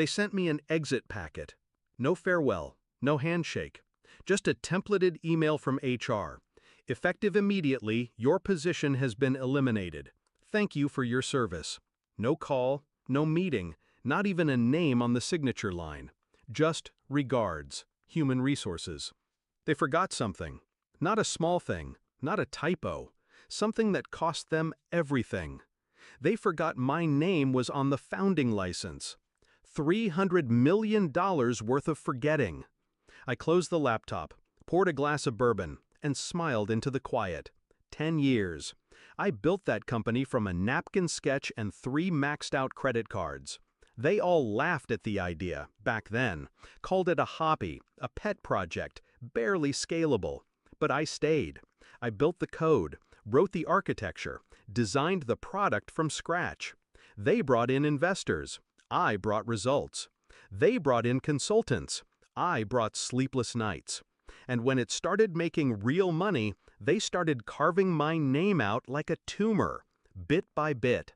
They sent me an exit packet. No farewell, no handshake. Just a templated email from HR. Effective immediately, your position has been eliminated. Thank you for your service. No call, no meeting, not even a name on the signature line. Just regards, human resources. They forgot something. Not a small thing, not a typo. Something that cost them everything. They forgot my name was on the founding license. $300 million worth of forgetting. I closed the laptop, poured a glass of bourbon, and smiled into the quiet. 10 years. I built that company from a napkin sketch and 3 maxed-out credit cards. They all laughed at the idea, back then, called it a hobby, a pet project, barely scalable. But I stayed. I built the code, wrote the architecture, designed the product from scratch. They brought in investors. I brought results. They brought in consultants. I brought sleepless nights. And when it started making real money, they started carving my name out like a tumor, bit by bit.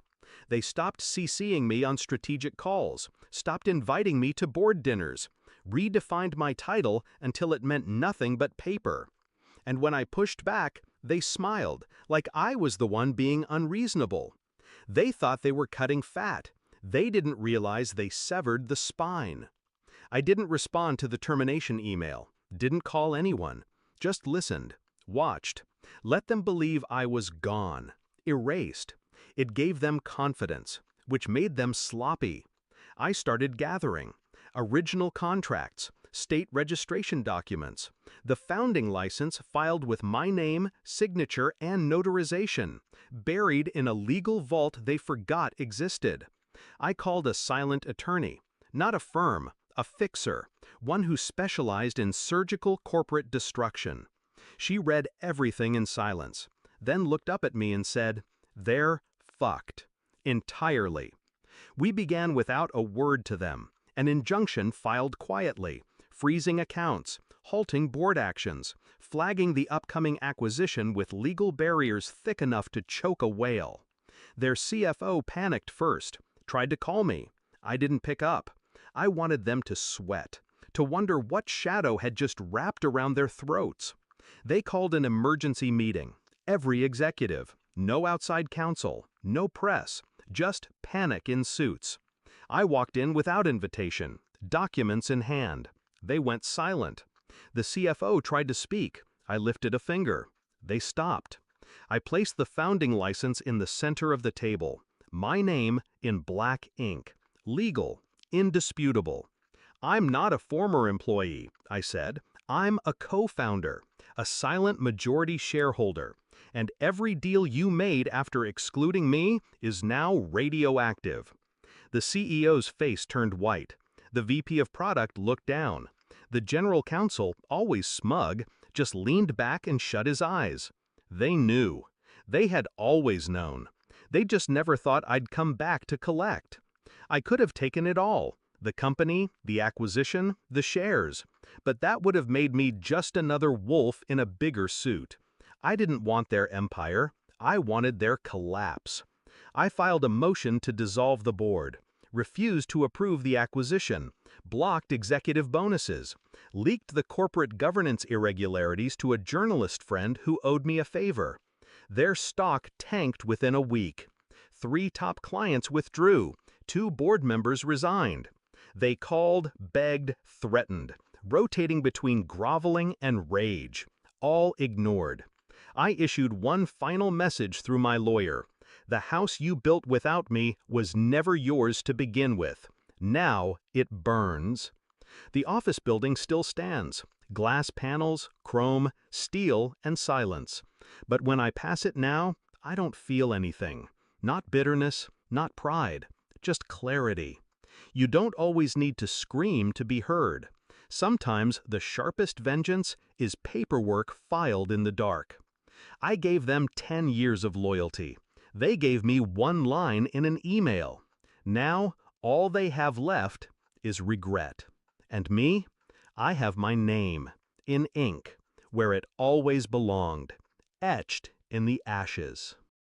They stopped CCing me on strategic calls, stopped inviting me to board dinners, redefined my title until it meant nothing but paper. And when I pushed back, they smiled, like I was the one being unreasonable. They thought they were cutting fat. They didn't realize they severed the spine. I didn't respond to the termination email, didn't call anyone, just listened, watched, let them believe I was gone, erased. It gave them confidence, which made them sloppy. I started gathering original contracts, state registration documents, the founding license filed with my name, signature, and notarization, buried in a legal vault they forgot existed. I called a silent attorney, not a firm, a fixer, one who specialized in surgical corporate destruction. She read everything in silence, then looked up at me and said, "They're fucked. Entirely." We began without a word to them, an injunction filed quietly, freezing accounts, halting board actions, flagging the upcoming acquisition with legal barriers thick enough to choke a whale. Their CFO panicked first, tried to call me. I didn't pick up. I wanted them to sweat, to wonder what shadow had just wrapped around their throats. They called an emergency meeting. Every executive. No outside counsel. No press. Just panic in suits. I walked in without invitation, documents in hand. They went silent. The CFO tried to speak. I lifted a finger. They stopped. I placed the founding license in the center of the table. My name in black ink. Legal. Indisputable. "I'm not a former employee," I said. "I'm a co-founder, a silent majority shareholder, and every deal you made after excluding me is now radioactive." The CEO's face turned white. The VP of product looked down. The general counsel, always smug, just leaned back and shut his eyes. They knew. They had always known. They just never thought I'd come back to collect. I could have taken it all, the company, the acquisition, the shares, but that would have made me just another wolf in a bigger suit. I didn't want their empire. I wanted their collapse. I filed a motion to dissolve the board, refused to approve the acquisition, blocked executive bonuses, leaked the corporate governance irregularities to a journalist friend who owed me a favor. Their stock tanked within a week. 3 top clients withdrew. 2 board members resigned. They called, begged, threatened, rotating between groveling and rage. All ignored. I issued one final message through my lawyer. The house you built without me was never yours to begin with. Now it burns. The office building still stands. Glass panels, chrome, steel, and silence. But when I pass it now, I don't feel anything. Not bitterness, not pride, just clarity. You don't always need to scream to be heard. Sometimes the sharpest vengeance is paperwork filed in the dark. I gave them 10 years of loyalty. They gave me 1 line in an email. Now, all they have left is regret. And me? I have my name, in ink, where it always belonged, etched in the ashes.